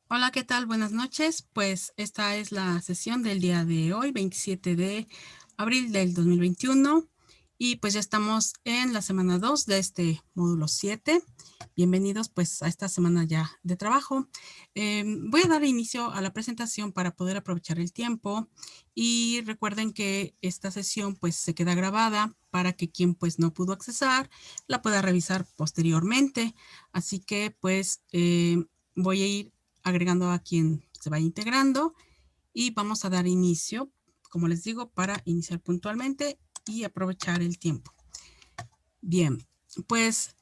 Hola, ¿qué tal? Buenas noches. Pues esta es la sesión del día de hoy, 27 de abril del 2021. Y pues ya estamos en la semana 2 de este módulo 7. Bienvenidos pues a esta semana ya de trabajo. Voy a dar inicio a la presentación para poder aprovechar el tiempo. Y recuerden que esta sesión pues se queda grabada para que quien pues no pudo accesar la pueda revisar posteriormente. Así que pues voy a ir agregando a quien se vaya integrando y vamos a dar inicio, como les digo, para iniciar puntualmente y aprovechar el tiempo. Bien, pues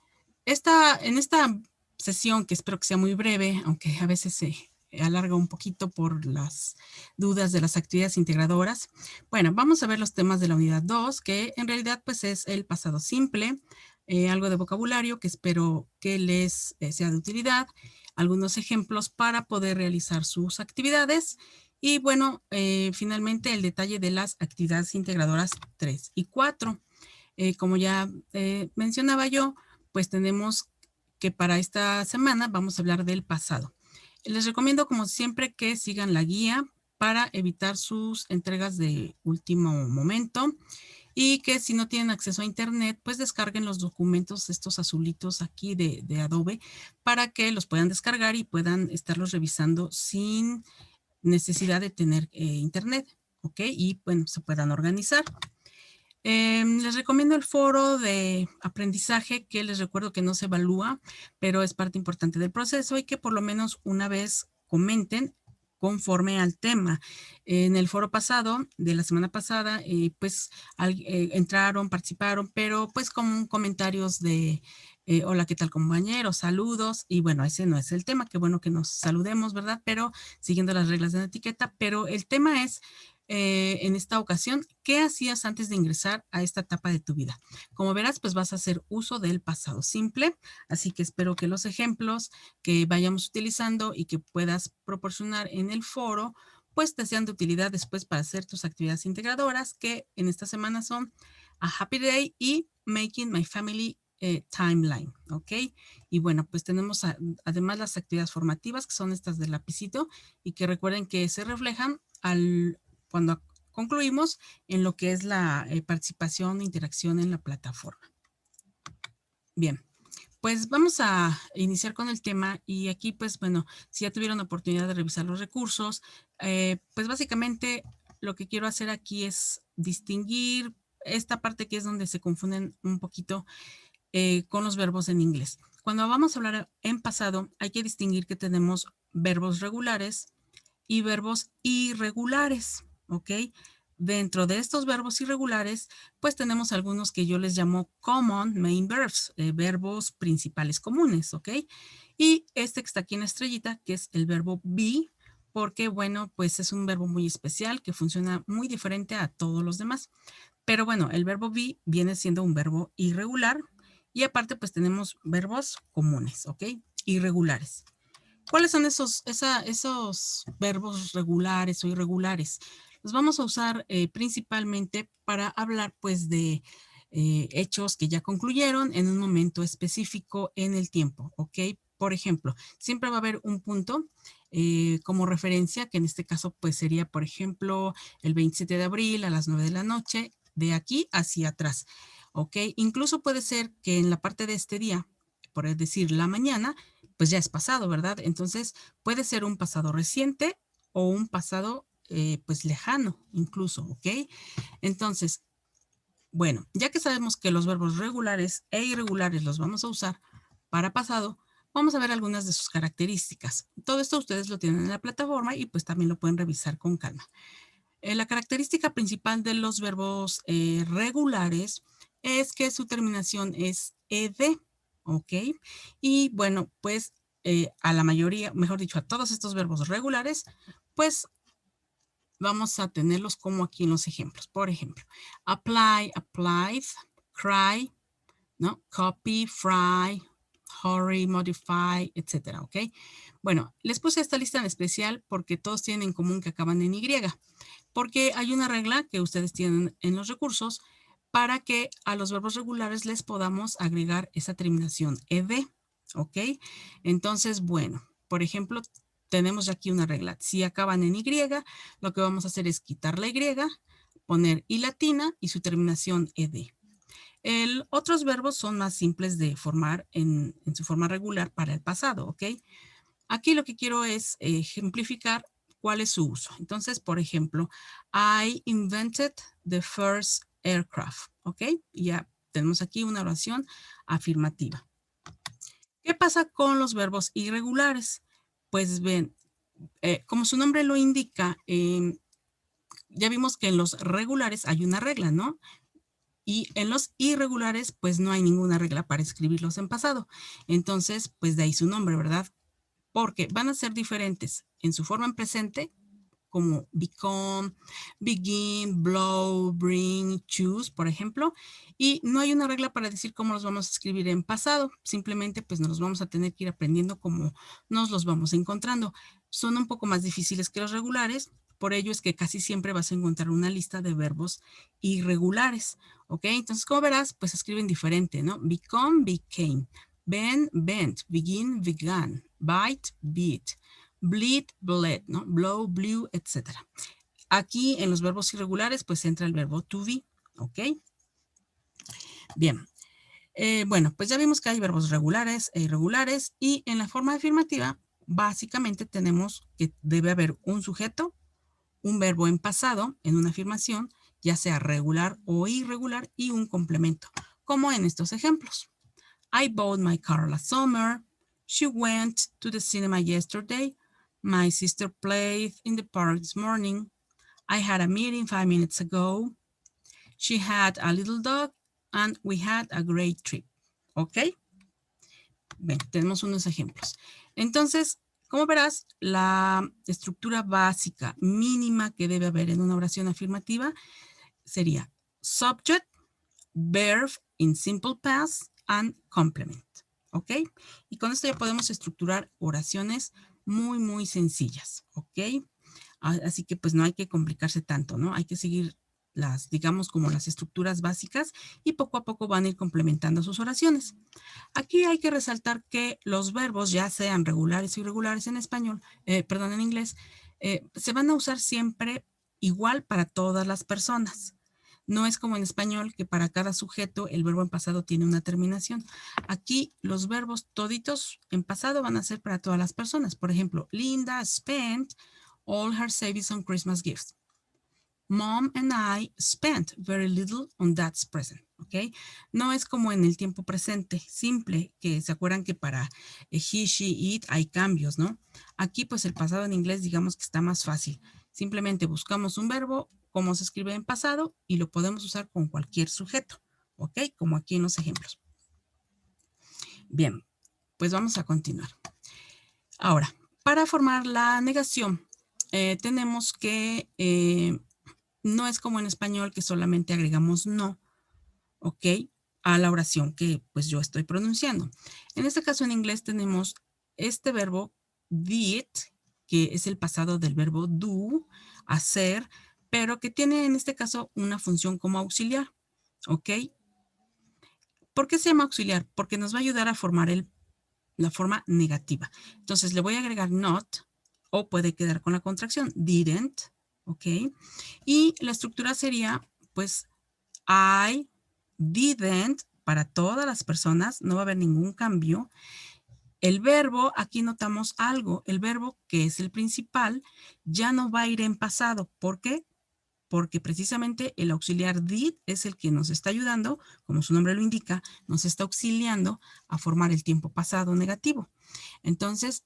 en esta sesión, que espero que sea muy breve, aunque a veces se alarga un poquito por las dudas de las actividades integradoras. Bueno, vamos a ver los temas de la unidad 2, que en realidad pues es el pasado simple, algo de vocabulario que espero que les sea de utilidad, algunos ejemplos para poder realizar sus actividades y bueno, finalmente el detalle de las actividades integradoras 3 y 4. Como ya mencionaba yo, pues tenemos que para esta semana vamos a hablar del pasado. Les recomiendo, como siempre, que sigan la guía para evitar sus entregas de último momento y que si no tienen acceso a internet, pues descarguen los documentos, estos azulitos aquí de Adobe, para que los puedan descargar y puedan estarlos revisando sin necesidad de tener internet, ¿ok? Y bueno, se puedan organizar. Les recomiendo el foro de aprendizaje, que les recuerdo que no se evalúa, pero es parte importante del proceso y que por lo menos una vez comenten conforme al tema. En el foro pasado, de la semana pasada, pues entraron, participaron, pero pues con comentarios de hola, ¿qué tal compañeros? Saludos. Y bueno, ese no es el tema, qué bueno que nos saludemos, ¿verdad? Pero siguiendo las reglas de la etiqueta, pero el tema es en esta ocasión, ¿qué hacías antes de ingresar a esta etapa de tu vida? Como verás, pues vas a hacer uso del pasado simple, así que espero que los ejemplos que vayamos utilizando y que puedas proporcionar en el foro, pues te sean de utilidad después para hacer tus actividades integradoras, que en esta semana son A Happy Day y Making My Family Timeline, ¿ok? Y bueno, pues tenemos además las actividades formativas, que son estas del lapicito, y que recuerden que se reflejan cuando concluimos en lo que es la participación e interacción en la plataforma. Bien, pues vamos a iniciar con el tema y aquí pues bueno, si ya tuvieron la oportunidad de revisar los recursos, pues básicamente lo que quiero hacer aquí es distinguir esta parte que es donde se confunden un poquito con los verbos en inglés. Cuando vamos a hablar en pasado, hay que distinguir que tenemos verbos regulares y verbos irregulares, ¿ok? Dentro de estos verbos irregulares, pues tenemos algunos que yo les llamo common main verbs, verbos principales comunes, ¿ok? Y este que está aquí en la estrellita, que es el verbo be, porque bueno, pues es un verbo muy especial que funciona muy diferente a todos los demás. Pero bueno, el verbo be viene siendo un verbo irregular y aparte pues tenemos verbos comunes, ¿ok? Irregulares. ¿Cuáles son esos verbos regulares o irregulares? Los vamos a usar principalmente para hablar pues de hechos que ya concluyeron en un momento específico en el tiempo, ¿ok? Por ejemplo, siempre va a haber un punto como referencia, que en este caso pues sería, por ejemplo, el 27 de abril a las 9 de la noche, de aquí hacia atrás, ¿ok? Incluso puede ser que en la parte de este día, por decir la mañana, pues ya es pasado, ¿verdad? Entonces puede ser un pasado reciente o un pasado pues lejano incluso, ¿ok? Entonces, bueno, ya que sabemos que los verbos regulares e irregulares los vamos a usar para pasado, vamos a ver algunas de sus características. Todo esto ustedes lo tienen en la plataforma y pues también lo pueden revisar con calma. La característica principal de los verbos regulares es que su terminación es ed, ¿ok? Y bueno, pues a la mayoría, mejor dicho, a todos estos verbos regulares, pues vamos a tenerlos como aquí en los ejemplos. Por ejemplo, apply, applied, cry, ¿no? Copy, fry, hurry, modify, etcétera, ¿ok? Bueno, les puse esta lista en especial porque todos tienen en común que acaban en Y, porque hay una regla que ustedes tienen en los recursos para que a los verbos regulares les podamos agregar esa terminación ed, ¿ok? Entonces, bueno, por ejemplo, tenemos ya aquí una regla. Si acaban en Y, lo que vamos a hacer es quitar la Y, poner I latina y su terminación ed. Otros verbos son más simples de formar en su forma regular para el pasado, ¿ok? Aquí lo que quiero es ejemplificar cuál es su uso. Entonces, por ejemplo, I invented the first aircraft, ¿ok? Y ya tenemos aquí una oración afirmativa. ¿Qué pasa con los verbos irregulares? Pues ven, como su nombre lo indica, ya vimos que en los regulares hay una regla, ¿no? Y en los irregulares, pues no hay ninguna regla para escribirlos en pasado. Entonces, pues de ahí su nombre, ¿verdad? Porque van a ser diferentes en su forma en presente, como become, begin, blow, bring, choose, por ejemplo, y no hay una regla para decir cómo los vamos a escribir en pasado, simplemente pues nos los vamos a tener que ir aprendiendo cómo nos los vamos encontrando. Son un poco más difíciles que los regulares, por ello es que casi siempre vas a encontrar una lista de verbos irregulares, ¿ok? Entonces, como verás, pues escriben diferente, ¿no? Become, became, bend, bent, begin, began, bite, beat, bleed, bled, ¿no? Blow, blew, etc. Aquí en los verbos irregulares, pues entra el verbo to be, ¿ok? Bien. Bueno, pues ya vimos que hay verbos regulares e irregulares y en la forma afirmativa, básicamente tenemos que debe haber un sujeto, un verbo en pasado en una afirmación, ya sea regular o irregular, y un complemento, como en estos ejemplos. I bought my car last summer. She went to the cinema yesterday. My sister played in the park this morning. I had a meeting 5 minutes ago. She had a little dog and we had a great trip. ¿Ok? Bien, tenemos unos ejemplos. Entonces, como verás, la estructura básica mínima que debe haber en una oración afirmativa sería subject, verb in simple past and complement. ¿Ok? Y con esto ya podemos estructurar oraciones muy, muy sencillas. ¿Ok? Así que pues no hay que complicarse tanto, ¿no? Hay que seguir las, digamos, como las estructuras básicas y poco a poco van a ir complementando sus oraciones. Aquí hay que resaltar que los verbos, ya sean regulares o irregulares en español, perdón, en inglés, se van a usar siempre igual para todas las personas. No es como en español que para cada sujeto el verbo en pasado tiene una terminación. Aquí los verbos toditos en pasado van a ser para todas las personas. Por ejemplo, Linda spent all her savings on Christmas gifts. Mom and I spent very little on that present, ¿ok? No es como en el tiempo presente, simple, que se acuerdan que para he, she, it hay cambios, ¿no? Aquí pues el pasado en inglés digamos que está más fácil. Simplemente buscamos un verbo, como se escribe en pasado, y lo podemos usar con cualquier sujeto, ¿ok? Como aquí en los ejemplos. Bien, pues vamos a continuar. Ahora, para formar la negación, tenemos que no es como en español que solamente agregamos no, ¿ok? A la oración que pues yo estoy pronunciando. En este caso en inglés tenemos este verbo did, que es el pasado del verbo do, hacer, pero que tiene en este caso una función como auxiliar, ¿ok? ¿Por qué se llama auxiliar? Porque nos va a ayudar a formar la forma negativa. Entonces le voy a agregar not, o puede quedar con la contracción, didn't, ¿ok? Y la estructura sería, pues, I didn't, para todas las personas, no va a haber ningún cambio. El verbo, aquí notamos algo, el verbo que es el principal, ya no va a ir en pasado. ¿Por qué? Porque precisamente el auxiliar did es el que nos está ayudando, como su nombre lo indica, nos está auxiliando a formar el tiempo pasado negativo. Entonces,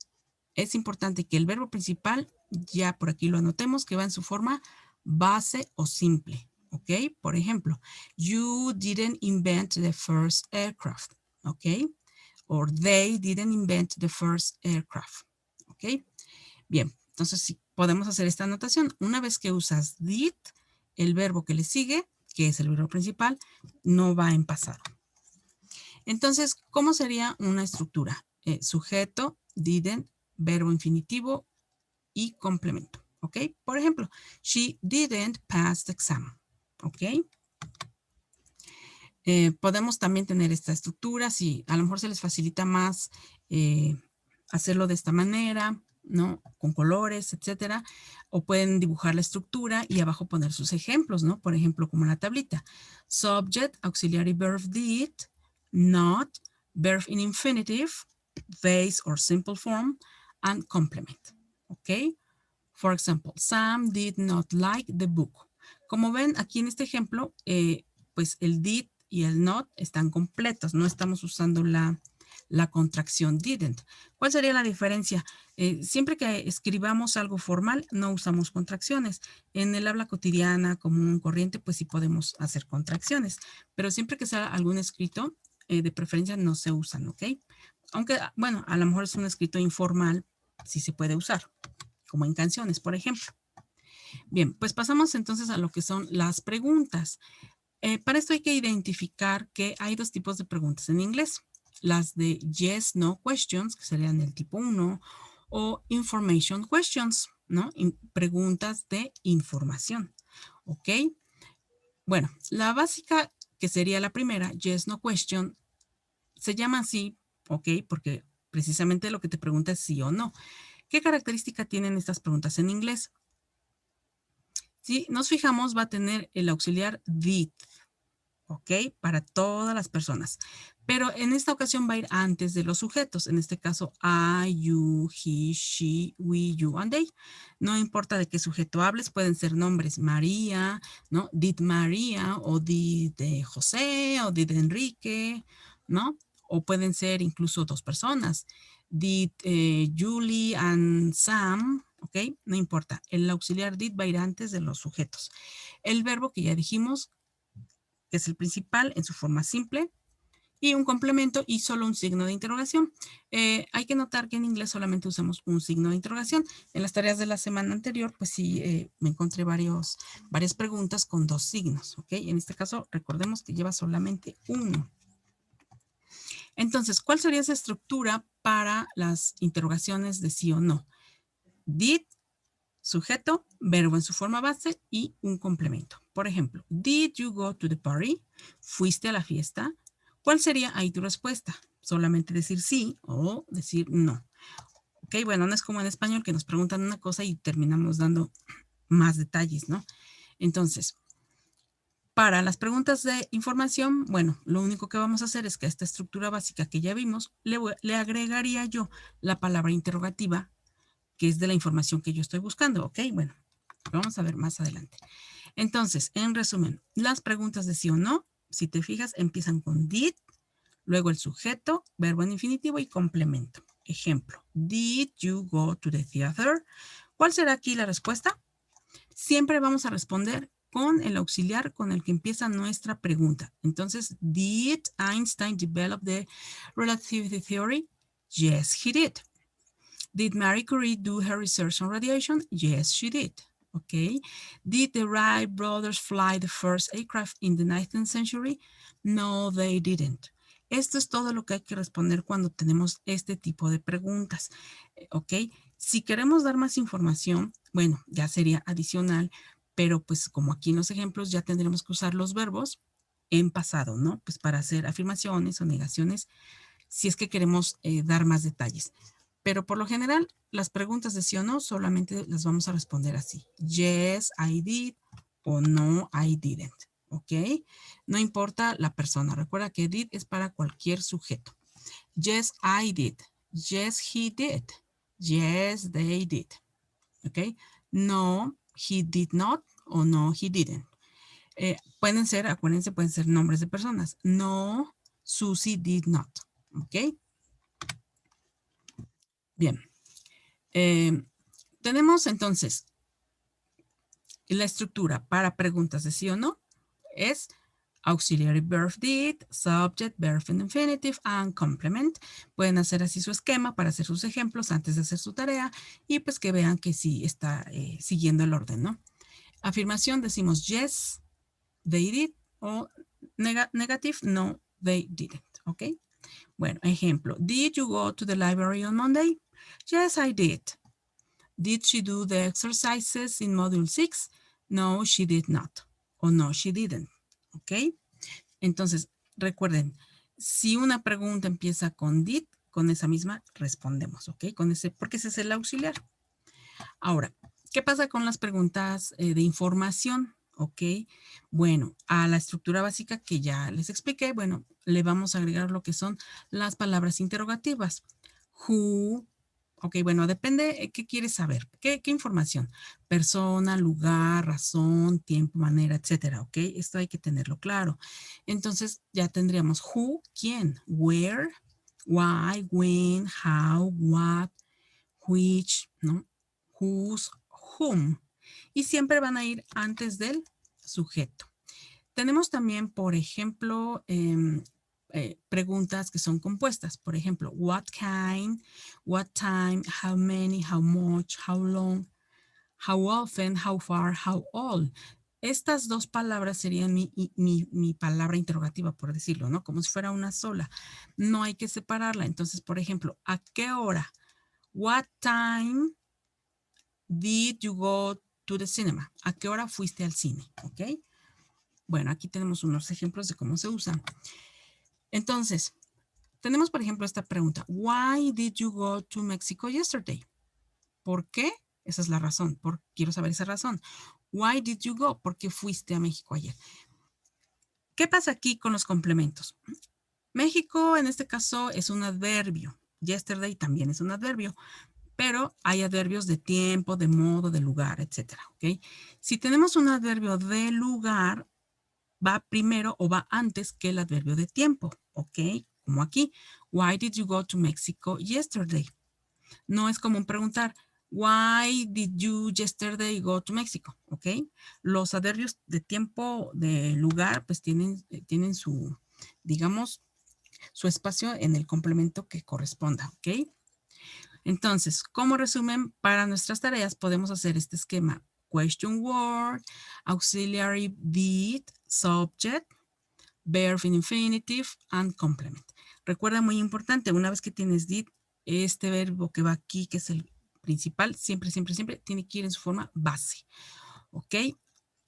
es importante que el verbo principal, ya por aquí lo anotemos, que va en su forma base o simple, ¿ok? Por ejemplo, you didn't invent the first aircraft, ¿ok? Or they didn't invent the first aircraft, ¿ok? Bien, entonces sí, podemos hacer esta anotación. Una vez que usas did, el verbo que le sigue, que es el verbo principal, no va en pasado. Entonces, ¿cómo sería una estructura? Sujeto, didn't, verbo infinitivo y complemento, ¿ok? Por ejemplo, she didn't pass the exam, ¿ok? Podemos también tener esta estructura, si a lo mejor se les facilita más hacerlo de esta manera, ¿no? Con colores, etcétera. O pueden dibujar la estructura y abajo poner sus ejemplos, ¿no? Por ejemplo, como en la tablita. Subject, auxiliary verb did, not, verb in infinitive, base or simple form, and complement. ¿Ok? For example, Sam did not like the book. Como ven aquí en este ejemplo, pues el did y el not están completos, no estamos usando la contracción didn't. ¿Cuál sería la diferencia? Siempre que escribamos algo formal, no usamos contracciones. En el habla cotidiana, común, corriente, pues sí podemos hacer contracciones, pero siempre que sea algún escrito, de preferencia no se usan, ¿ok? Aunque, bueno, a lo mejor es un escrito informal, sí se puede usar, como en canciones, por ejemplo. Bien, pues pasamos entonces a lo que son las preguntas. Para esto hay que identificar que hay dos tipos de preguntas en inglés. Las de yes, no questions, que serían el tipo 1, o information questions, ¿no? Preguntas de información, ¿ok? Bueno, la básica, que sería la primera, yes, no question, se llama así, ¿ok? Porque precisamente lo que te pregunta es sí o no. ¿Qué característica tienen estas preguntas en inglés? Si nos fijamos, va a tener el auxiliar did, ¿ok? Para todas las personas. Pero en esta ocasión va a ir antes de los sujetos. En este caso, I, you, he, she, we, you, and they. No importa de qué sujeto hables, pueden ser nombres María, ¿no? Did María, o did José, o did Enrique, ¿no? O pueden ser incluso dos personas. Did Julie and Sam, ¿ok? No importa. El auxiliar did va a ir antes de los sujetos. El verbo que ya dijimos, que es el principal en su forma simple, y un complemento y solo un signo de interrogación. Hay que notar que en inglés solamente usamos un signo de interrogación. En las tareas de la semana anterior, pues sí, me encontré varias preguntas con dos signos, ¿ok? En este caso, recordemos que lleva solamente uno. Entonces, ¿cuál sería esa estructura para las interrogaciones de sí o no? Did, sujeto, verbo en su forma base y un complemento. Por ejemplo, did you go to the party? ¿Fuiste a la fiesta? ¿Cuál sería ahí tu respuesta? Solamente decir sí o decir no. Ok, bueno, no es como en español que nos preguntan una cosa y terminamos dando más detalles, ¿no? Entonces, para las preguntas de información, bueno, lo único que vamos a hacer es que a esta estructura básica que ya vimos, le agregaría yo la palabra interrogativa, que es de la información que yo estoy buscando, ¿ok? Bueno, vamos a ver más adelante. Entonces, en resumen, las preguntas de sí o no, si te fijas, empiezan con did, luego el sujeto, verbo en infinitivo y complemento. Ejemplo, did you go to the theater? ¿Cuál será aquí la respuesta? Siempre vamos a responder con el auxiliar con el que empieza nuestra pregunta. Entonces, did Einstein develop the relativity theory? Yes, he did. Did Marie Curie do her research on radiation? Yes, she did. Okay. Did the Wright brothers fly the first aircraft in the 19th century? No, they didn't. Esto es todo lo que hay que responder cuando tenemos este tipo de preguntas. ¿Ok? Si queremos dar más información, bueno, ya sería adicional, pero pues como aquí en los ejemplos ya tendremos que usar los verbos en pasado, ¿no? Pues para hacer afirmaciones o negaciones, si es que queremos dar más detalles. Pero por lo general, las preguntas de sí o no solamente las vamos a responder así. Yes, I did o no, I didn't. ¿Ok? No importa la persona. Recuerda que did es para cualquier sujeto. Yes, I did. Yes, he did. Yes, they did. ¿Ok? No, he did not o no, he didn't. Pueden ser, acuérdense, pueden ser nombres de personas. No, Susie did not. ¿Ok? Bien. Tenemos entonces la estructura para preguntas de sí o no es auxiliary verb did, subject, verb in infinitive, and complement. Pueden hacer así su esquema para hacer sus ejemplos antes de hacer su tarea y pues que vean que sí está siguiendo el orden, ¿no? Afirmación decimos yes, they did, o negative, no, they didn't, ¿ok? Bueno, ejemplo, did you go to the library on Monday? Yes, I did. Did she do the exercises in Module 6? No, she did not. O no, she didn't. ¿Ok? Entonces, recuerden, si una pregunta empieza con did, con esa misma respondemos, ¿ok? Con ese, porque ese es el auxiliar. Ahora, ¿qué pasa con las preguntas de información? ¿Ok? Bueno, a la estructura básica que ya les expliqué, bueno, le vamos a agregar lo que son las palabras interrogativas. Who, ok, bueno, depende qué quieres saber, qué información. Persona, lugar, razón, tiempo, manera, etcétera, ¿ok? Esto hay que tenerlo claro. Entonces ya tendríamos who, quién, where, why, when, how, what, which, ¿no? Whose, whom. Y siempre van a ir antes del sujeto. Tenemos también, por ejemplo, preguntas que son compuestas. Por ejemplo, what kind, what time, how many, how much, how long, how often, how far, how old. Estas dos palabras serían mi palabra interrogativa, por decirlo, ¿no? Como si fuera una sola. No hay que separarla. Entonces, por ejemplo, ¿a qué hora? What time did you go to the cinema? ¿A qué hora fuiste al cine? ¿Ok? Bueno, aquí tenemos unos ejemplos de cómo se usan. Entonces, tenemos, por ejemplo, esta pregunta. Why did you go to Mexico yesterday? ¿Por qué? Esa es la razón. Quiero saber esa razón. Why did you go? ¿Por qué fuiste a México ayer? ¿Qué pasa aquí con los complementos? México, en este caso, es un adverbio. Yesterday también es un adverbio. Pero hay adverbios de tiempo, de modo, de lugar, etcétera, ¿ok? Si tenemos un adverbio de lugar, va primero o va antes que el adverbio de tiempo, ¿ok? Como aquí, why did you go to Mexico yesterday? No es común preguntar, why did you yesterday go to Mexico? ¿Ok? Los adverbios de tiempo, de lugar, pues tienen su, digamos, su espacio en el complemento que corresponda, ¿ok? Entonces, como resumen, para nuestras tareas podemos hacer este esquema. Question word, auxiliary did, subject, verb in infinitive, and complement. Recuerda, muy importante, una vez que tienes did, este verbo que va aquí, que es el principal, siempre, siempre, siempre tiene que ir en su forma base. ¿Ok?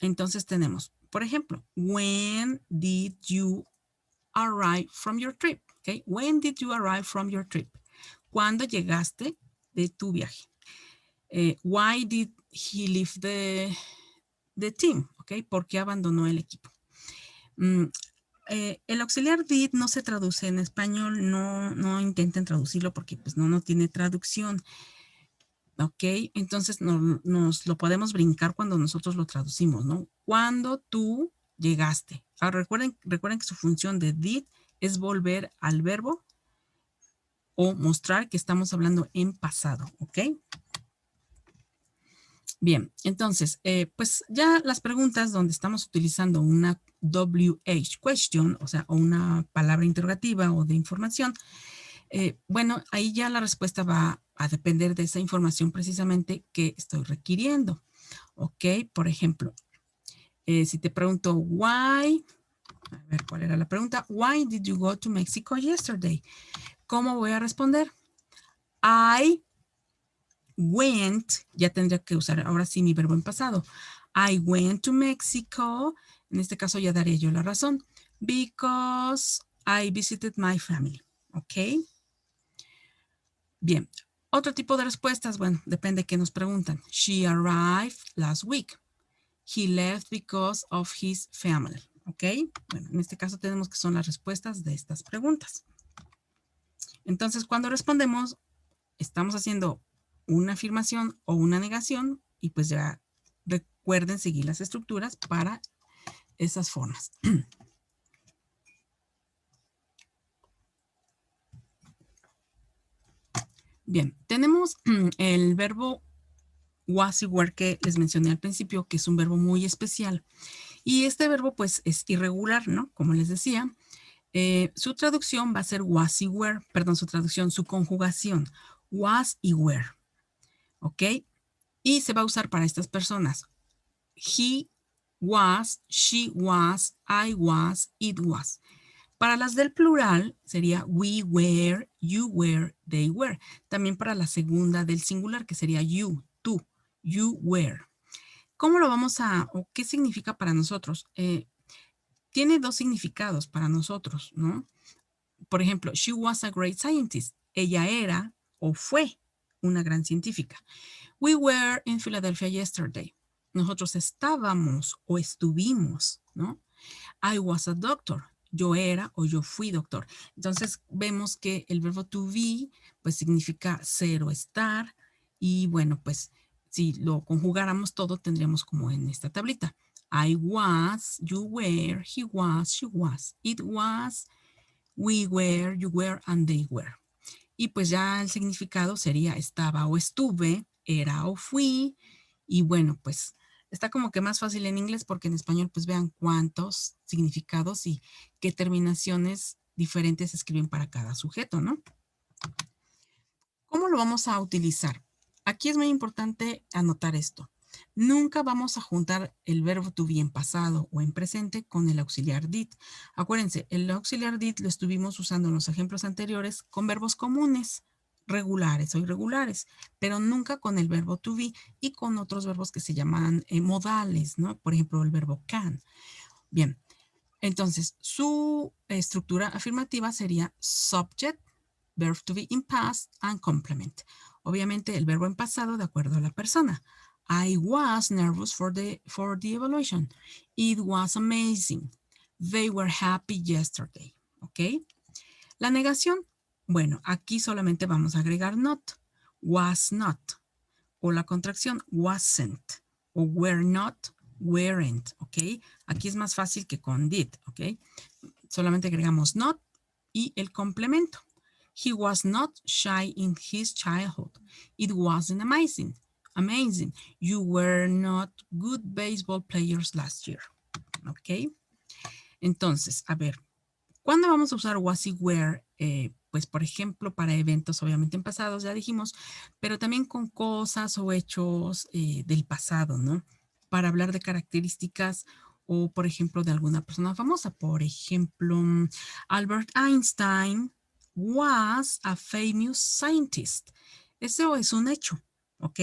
Entonces tenemos, por ejemplo, when did you arrive from your trip? ¿Ok? When did you arrive from your trip? ¿Cuándo llegaste de tu viaje? Why did he leave the team? ¿Ok? ¿Por qué abandonó el equipo? El auxiliar did no se traduce en español, no intenten traducirlo porque pues no tiene traducción. ¿Ok? Entonces nos lo podemos brincar cuando nosotros lo traducimos, ¿no? Cuando tú llegaste. Ahora recuerden que su función de did es volver al verbo o mostrar que estamos hablando en pasado, ¿ok? Bien, entonces, pues ya las preguntas donde estamos utilizando una WH question, o sea, o una palabra interrogativa o de información, bueno, ahí ya la respuesta va a depender de esa información precisamente que estoy requiriendo, ¿ok? Por ejemplo, si te pregunto, why, a ver, ¿cuál era la pregunta? Why did you go to Mexico yesterday? ¿Cómo voy a responder? I went, ya tendría que usar ahora sí mi verbo en pasado. I went to Mexico. En este caso ya daría yo la razón. Because I visited my family. ¿Ok? Bien. Otro tipo de respuestas, bueno, depende de qué nos preguntan. She arrived last week. He left because of his family. ¿Ok? Bueno, en este caso tenemos que son las respuestas de estas preguntas. Entonces, cuando respondemos, estamos haciendo una afirmación o una negación y pues ya recuerden seguir las estructuras para esas formas. Bien, tenemos el verbo was y were que les mencioné al principio, que es un verbo muy especial. Y este verbo pues es irregular, ¿no? Como les decía, su traducción va a ser was y were, perdón, su conjugación, was y were, ¿ok? Y se va a usar para estas personas. He was, she was, I was, it was. Para las del plural sería we were, you were, they were. También para la segunda del singular que sería you, tú, you were. ¿Cómo lo vamos a, o qué significa para nosotros? Tiene dos significados para nosotros, ¿no? Por ejemplo, she was a great scientist. ella era o fue una gran científica. We were in Philadelphia yesterday. Nosotros estábamos o estuvimos, ¿no? I was a doctor. Yo era o yo fui doctor. Entonces vemos que el verbo to be pues significa ser o estar y bueno, pues si lo conjugáramos todo tendríamos como en esta tablita. I was, you were, he was, she was, it was, we were, you were, and they were. Y pues ya el significado sería estaba o estuve, era o fui, y bueno, pues está como que más fácil en inglés porque en español pues vean cuántos significados y qué terminaciones diferentes se escriben para cada sujeto, ¿no? ¿Cómo lo vamos a utilizar? Aquí es muy importante anotar esto. Nunca vamos a juntar el verbo to be en pasado o en presente con el auxiliar did. Acuérdense, el auxiliar did lo estuvimos usando en los ejemplos anteriores con verbos comunes, regulares o irregulares, pero nunca con el verbo to be y con otros verbos que se llaman modales, ¿no? Por ejemplo, el verbo can. Bien, entonces su estructura afirmativa sería subject, verb to be in past and complement. Obviamente el verbo en pasado de acuerdo a la persona. I was nervous for the evaluation. It was amazing. They were happy yesterday. ¿Ok? La negación, bueno, aquí solamente vamos a agregar not. Was not. O la contracción wasn't. O were not, weren't. ¿Ok? Aquí es más fácil que con did. ¿Ok? Solamente agregamos not y el complemento. He was not shy in his childhood. It wasn't amazing. Amazing. You were not good baseball players last year. ¿Ok? Entonces, a ver, ¿cuándo vamos a usar was y were? Pues, por ejemplo, para eventos obviamente en pasados, ya dijimos, pero también con cosas o hechos del pasado, ¿no? Para hablar de características o, por ejemplo, de alguna persona famosa. Por ejemplo, Albert Einstein was a famous scientist. Eso es un hecho, ¿ok?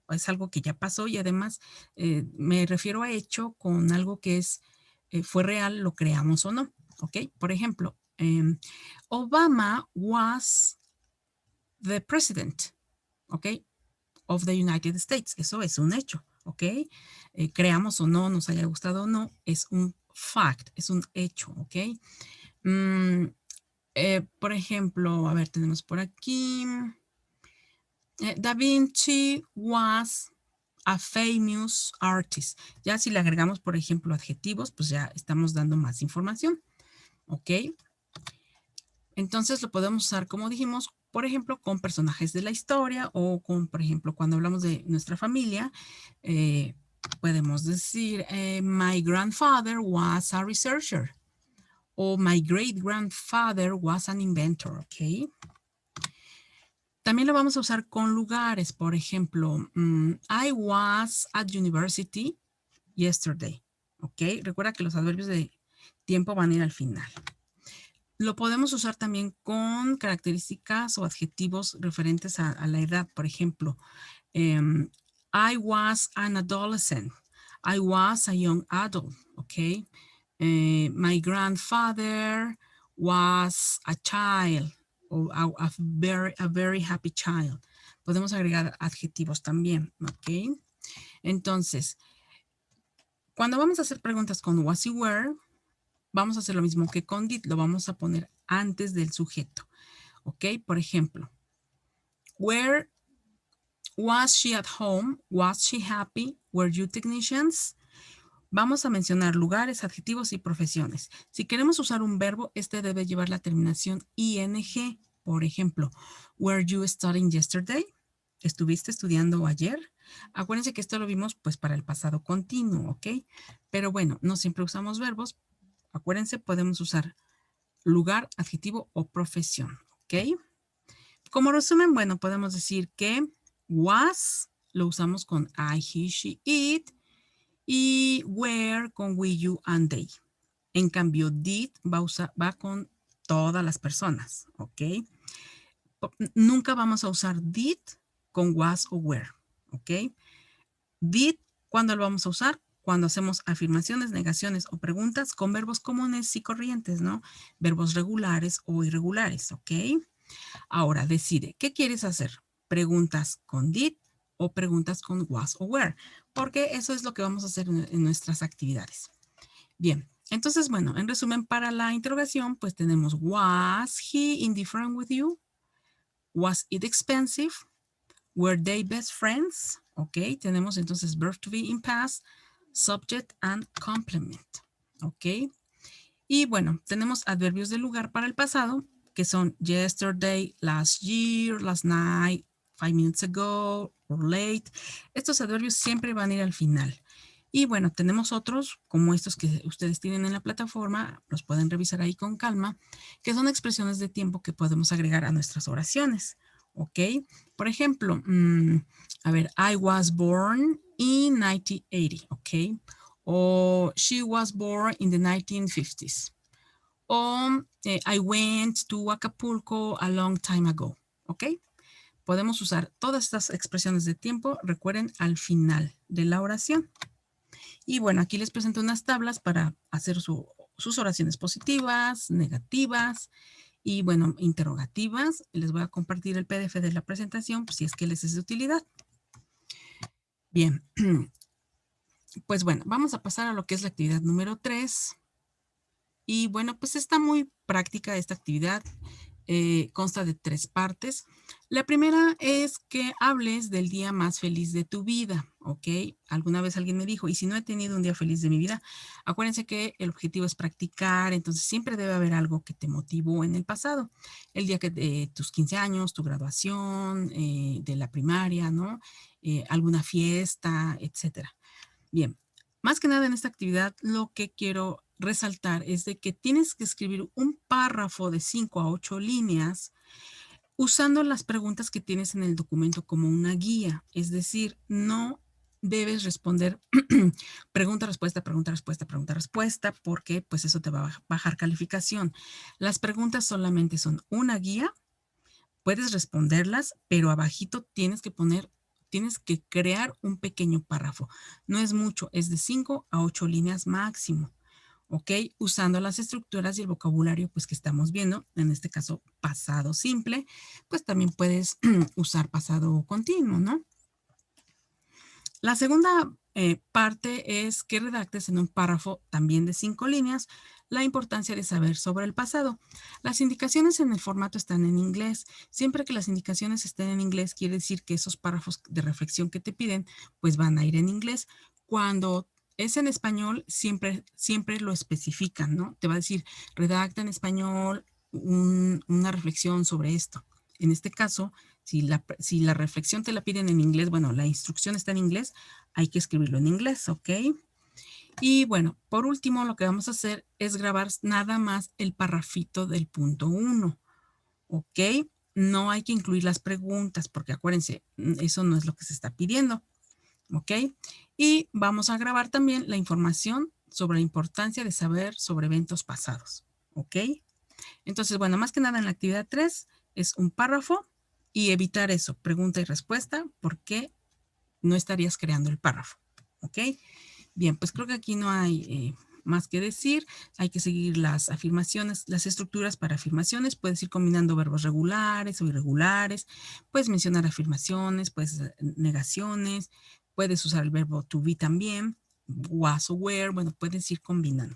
Es algo que ya pasó y además me refiero a hecho con algo que es, fue real, lo creamos o no, ¿ok? Por ejemplo, Obama was the president, ¿ok? Of the United States. Eso es un hecho, ¿ok? Creamos o no, nos haya gustado o no, es un fact, es un hecho, ¿ok? Por ejemplo, a ver, tenemos por aquí. Da Vinci was a famous artist. Ya si le agregamos, por ejemplo, adjetivos, pues ya estamos dando más información, ¿ok? Entonces lo podemos usar, como dijimos, por ejemplo, con personajes de la historia o con, por ejemplo, cuando hablamos de nuestra familia, podemos decir, my grandfather was a researcher o my great grandfather was an inventor, ¿ok? También lo vamos a usar con lugares, por ejemplo, I was at university yesterday, ¿ok? Recuerda que los adverbios de tiempo van a ir al final. Lo podemos usar también con características o adjetivos referentes a la edad, por ejemplo, I was an adolescent, I was a young adult, ¿ok? My grandfather was a child, o a very happy child. Podemos agregar adjetivos también, ¿ok? Entonces, cuando vamos a hacer preguntas con was y were, vamos a hacer lo mismo que con did, lo vamos a poner antes del sujeto, ¿ok? Por ejemplo, where was she at home? Was she happy? Were you technicians? Vamos a mencionar lugares, adjetivos y profesiones. Si queremos usar un verbo, este debe llevar la terminación ing. Por ejemplo, were you studying yesterday? ¿Estuviste estudiando ayer? Acuérdense que esto lo vimos pues para el pasado continuo, ¿ok? Pero bueno, no siempre usamos verbos. Acuérdense, podemos usar lugar, adjetivo o profesión, ¿ok? Como resumen, bueno, podemos decir que was lo usamos con I, he, she, it y were con we, you and they. En cambio, did va con todas las personas, ¿ok? Nunca vamos a usar did con was o were, ¿ok? Did, ¿cuándo lo vamos a usar? Cuando hacemos afirmaciones, negaciones o preguntas con verbos comunes y corrientes, ¿no? Verbos regulares o irregulares, ¿ok? Ahora, decide, ¿qué quieres hacer? ¿Preguntas con did o preguntas con was o were? Porque eso es lo que vamos a hacer en nuestras actividades. Bien, entonces, bueno, en resumen, para la interrogación, pues tenemos, was he indifferent with you? Was it expensive? Were they best friends? Ok, tenemos entonces verb to be in past, subject and complement. Ok, y bueno, tenemos adverbios de lugar para el pasado, que son yesterday, last year, last night, 5 minutes ago, or late. Estos adverbios siempre van a ir al final. Y bueno, tenemos otros, como estos que ustedes tienen en la plataforma, los pueden revisar ahí con calma, que son expresiones de tiempo que podemos agregar a nuestras oraciones. ¿Ok? Por ejemplo, a ver, I was born in 1980, ¿ok? O she was born in the 1950s. O I went to Acapulco a long time ago, ¿ok? Podemos usar todas estas expresiones de tiempo, recuerden, al final de la oración. Y bueno, aquí les presento unas tablas para hacer sus oraciones positivas, negativas y bueno, interrogativas. Les voy a compartir el PDF de la presentación si es que les es de utilidad. Bien, pues bueno, vamos a pasar a lo que es la actividad número 3. Y bueno, pues está muy práctica esta actividad. Consta de 3 partes. La primera es que hables del día más feliz de tu vida, ¿ok? Alguna vez alguien me dijo, ¿y si no he tenido un día feliz de mi vida? Acuérdense que el objetivo es practicar, entonces siempre debe haber algo que te motivó en el pasado. El día que tus 15 años, tu graduación, de la primaria, ¿no? Alguna fiesta, etcétera. Bien, más que nada en esta actividad lo que quiero resaltar es de que tienes que escribir un párrafo de 5 a 8 líneas usando las preguntas que tienes en el documento como una guía. Es decir, no debes responder pregunta, respuesta, pregunta, respuesta, pregunta, respuesta, porque pues eso te va a bajar calificación. Las preguntas solamente son una guía, puedes responderlas, pero abajito tienes que crear un pequeño párrafo. No es mucho, es de 5 a 8 líneas máximo. ¿Ok? Usando las estructuras y el vocabulario pues que estamos viendo, en este caso pasado simple, pues también puedes usar pasado continuo, ¿no? La segunda parte es que redactes en un párrafo también de 5 líneas la importancia de saber sobre el pasado. Las indicaciones en el formato están en inglés. Siempre que las indicaciones estén en inglés, quiere decir que esos párrafos de reflexión que te piden, pues van a ir en inglés. Cuando es en español, siempre lo especifican, ¿no? Te va a decir, redacta en español una reflexión sobre esto. En este caso, si la reflexión te la piden en inglés, bueno, la instrucción está en inglés, hay que escribirlo en inglés, ¿ok? Y bueno, por último, lo que vamos a hacer es grabar nada más el parrafito del punto 1, ¿ok? No hay que incluir las preguntas, porque acuérdense, eso no es lo que se está pidiendo, ¿ok? Y vamos a grabar también la información sobre la importancia de saber sobre eventos pasados, ¿ok? Entonces, bueno, más que nada en la actividad 3 es un párrafo y evitar eso, pregunta y respuesta, porque no estarías creando el párrafo. ¿Ok? Bien, pues creo que aquí no hay más que decir. Hay que seguir las afirmaciones, las estructuras para afirmaciones. Puedes ir combinando verbos regulares o irregulares. Puedes mencionar afirmaciones, puedes negaciones. Puedes usar el verbo to be también. Was o were. Bueno, puedes ir combinando.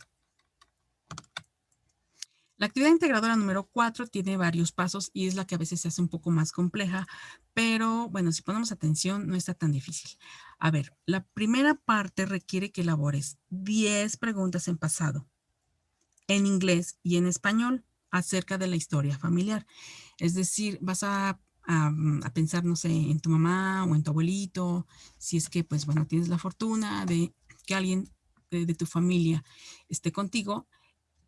La actividad integradora número 4 tiene varios pasos y es la que a veces se hace un poco más compleja, pero bueno, si ponemos atención no está tan difícil. A ver, la primera parte requiere que elabores 10 preguntas en pasado, en inglés y en español acerca de la historia familiar. Es decir, vas a pensar, no sé, en tu mamá o en tu abuelito, si es que, pues bueno, tienes la fortuna de que alguien de tu familia esté contigo,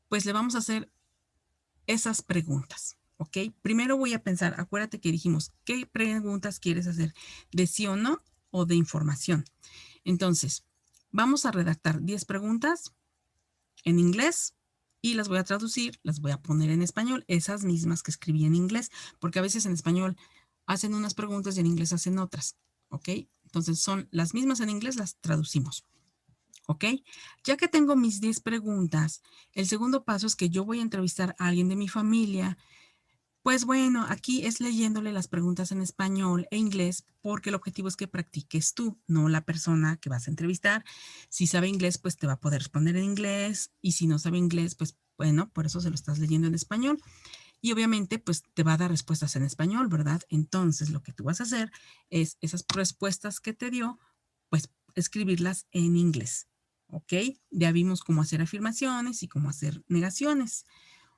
pues le vamos a hacer esas preguntas, ¿ok? Primero voy a pensar, acuérdate que dijimos, ¿qué preguntas quieres hacer? ¿De sí o no o de información? Entonces, vamos a redactar 10 preguntas en inglés y las voy a traducir, las voy a poner en español, esas mismas que escribí en inglés, porque a veces en español hacen unas preguntas y en inglés hacen otras, ¿ok? Entonces son las mismas en inglés, las traducimos. ¿Ok? Ya que tengo mis 10 preguntas, el segundo paso es que yo voy a entrevistar a alguien de mi familia Pues bueno, aquí es leyéndole las preguntas en español e inglés, porque el objetivo es que practiques tú, no la persona que vas a entrevistar. Si sabe inglés, pues te va a poder responder en inglés, y si no sabe inglés, pues bueno, por eso se lo estás leyendo en español. Y obviamente, pues te va a dar respuestas en español, ¿verdad? Entonces, lo que tú vas a hacer es esas respuestas que te dio, pues escribirlas en inglés, ¿ok? Ya vimos cómo hacer afirmaciones y cómo hacer negaciones.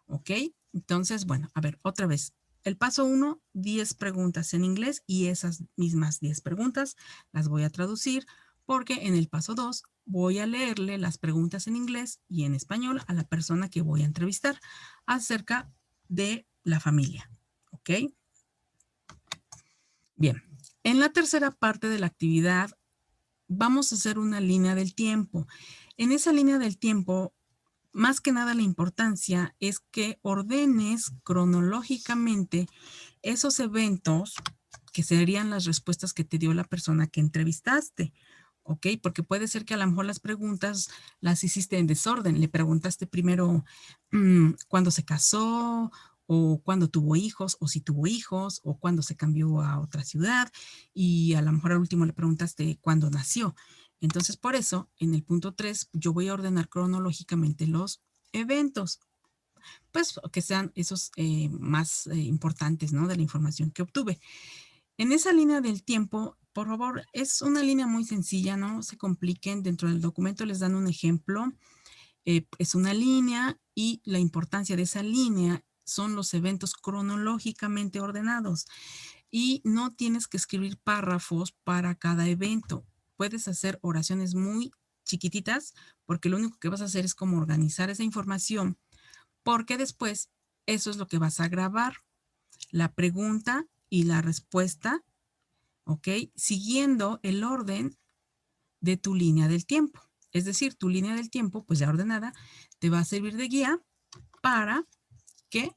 ¿Ok? Entonces, bueno, a ver, otra vez. El paso 1, 10 preguntas en inglés y esas mismas 10 preguntas las voy a traducir porque en el paso 2 voy a leerle las preguntas en inglés y en español a la persona que voy a entrevistar acerca de la familia. ¿Ok? Bien. En la tercera parte de la actividad vamos a hacer una línea del tiempo. En esa línea del tiempo más que nada la importancia es que ordenes cronológicamente esos eventos que serían las respuestas que te dio la persona que entrevistaste, ¿ok? Porque puede ser que a lo mejor las preguntas las hiciste en desorden. Le preguntaste primero cuándo se casó o cuándo tuvo hijos o si tuvo hijos o cuándo se cambió a otra ciudad y a lo mejor al último le preguntaste cuándo nació. Entonces, por eso, en el punto 3, yo voy a ordenar cronológicamente los eventos, pues que sean esos más importantes, ¿no? De la información que obtuve. En esa línea del tiempo, por favor, es una línea muy sencilla, no se compliquen. Dentro del documento les dan un ejemplo. Es una línea y la importancia de esa línea son los eventos cronológicamente ordenados. Y no tienes que escribir párrafos para cada evento. Puedes hacer oraciones muy chiquititas porque lo único que vas a hacer es como organizar esa información porque después eso es lo que vas a grabar, la pregunta y la respuesta, ¿ok? Siguiendo el orden de tu línea del tiempo. Es decir, tu línea del tiempo, pues ya ordenada, te va a servir de guía para que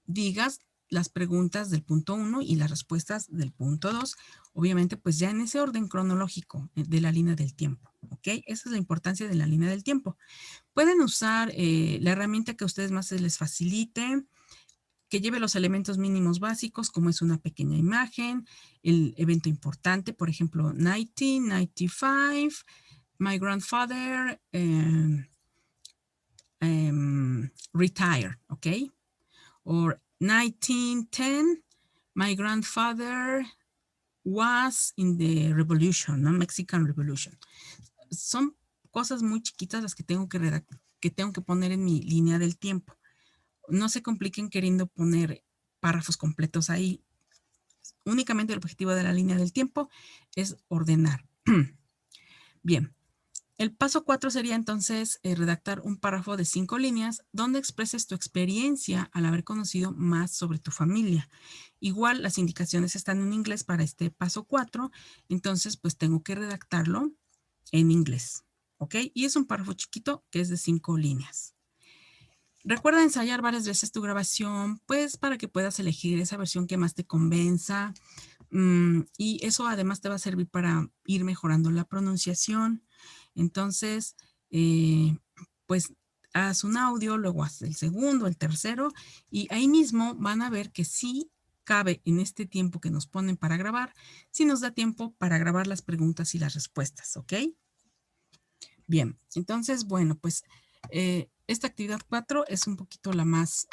digas las preguntas del punto 1 y las respuestas del punto 2, obviamente pues ya en ese orden cronológico de la línea del tiempo, ¿ok? Esa es la importancia de la línea del tiempo. Pueden usar la herramienta que a ustedes más se les facilite, que lleve los elementos mínimos básicos, como es una pequeña imagen, el evento importante, por ejemplo, 1995, my grandfather retired, ¿ok? Or 1910, my grandfather was in the revolution, ¿no? Mexican Revolution. Son cosas muy chiquitas las que tengo que redactar, que tengo que poner en mi línea del tiempo. No se compliquen queriendo poner párrafos completos ahí. Únicamente el objetivo de la línea del tiempo es ordenar. Bien, el paso 4 sería entonces redactar un párrafo de 5 líneas donde expreses tu experiencia al haber conocido más sobre tu familia. Igual las indicaciones están en inglés para este paso 4, entonces pues tengo que redactarlo en inglés, ¿ok? Y es un párrafo chiquito que es de 5 líneas. Recuerda ensayar varias veces tu grabación, pues para que puedas elegir esa versión que más te convenza. Y eso además te va a servir para ir mejorando la pronunciación. Entonces, pues haz un audio, luego haz el segundo, el tercero, y ahí mismo van a ver que sí cabe en este tiempo que nos ponen para grabar, sí nos da tiempo para grabar las preguntas y las respuestas, ¿ok? Bien, entonces, bueno, pues esta actividad 4 es un poquito la más,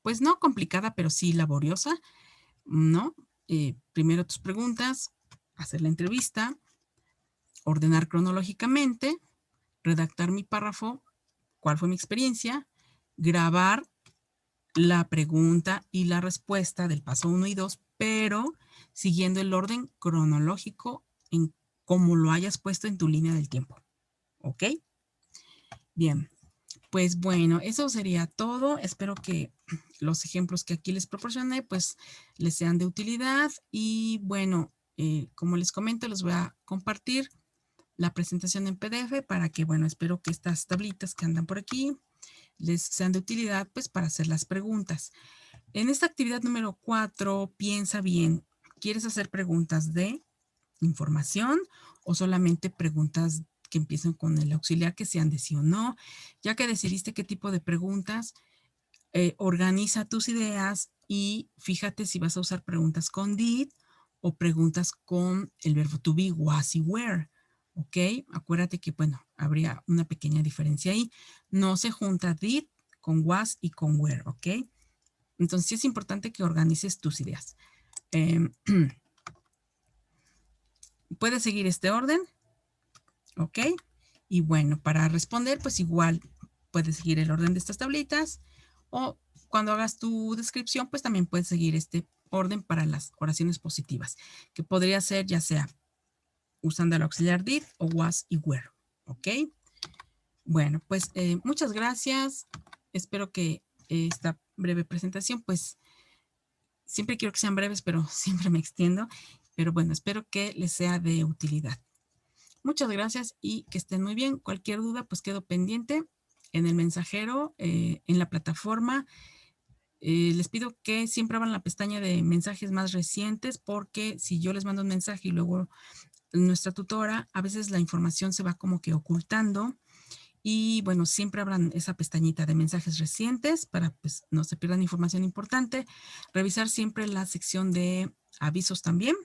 pues no complicada, pero sí laboriosa, ¿no? Primero tus preguntas, hacer la entrevista, ordenar cronológicamente, redactar mi párrafo, cuál fue mi experiencia, grabar la pregunta y la respuesta del paso 1 y 2, pero siguiendo el orden cronológico en como lo hayas puesto en tu línea del tiempo. ¿Ok? Bien, pues bueno, eso sería todo. Espero que los ejemplos que aquí les proporcioné pues les sean de utilidad y bueno, como les comento, les voy a compartir la presentación en PDF para que, bueno, espero que estas tablitas que andan por aquí les sean de utilidad pues para hacer las preguntas. En esta actividad número 4, piensa bien, ¿quieres hacer preguntas de información o solamente preguntas que empiecen con el auxiliar que sean de sí o no? Ya que decidiste qué tipo de preguntas, Organiza tus ideas y fíjate si vas a usar preguntas con did o preguntas con el verbo to be, was y were. ¿Ok? Acuérdate que, bueno, habría una pequeña diferencia ahí. No se junta did con was y con were. ¿Ok? Entonces sí es importante que organices tus ideas. Em, puedes seguir este orden. ¿Ok? Y bueno, para responder, pues igual puedes seguir el orden de estas tablitas o cuando hagas tu descripción, pues también puedes seguir este orden para las oraciones positivas, que podría ser ya sea usando el auxiliar did o was y were. ¿Ok? Bueno, pues muchas gracias. Espero que esta breve presentación, pues siempre quiero que sean breves, pero siempre me extiendo. Pero bueno, espero que les sea de utilidad. Muchas gracias y que estén muy bien. Cualquier duda, pues quedo pendiente en el mensajero, en la plataforma. Les pido que siempre abran la pestaña de mensajes más recientes porque si yo les mando un mensaje y luego nuestra tutora, a veces la información se va como que ocultando y bueno, siempre abran esa pestañita de mensajes recientes para pues no se pierdan información importante. Revisar siempre la sección de avisos también.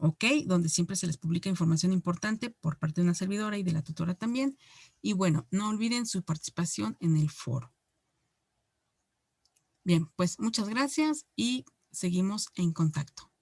¿Ok? Donde siempre se les publica información importante por parte de una servidora y de la tutora también. Y bueno, no olviden su participación en el foro. Bien, pues muchas gracias y seguimos en contacto.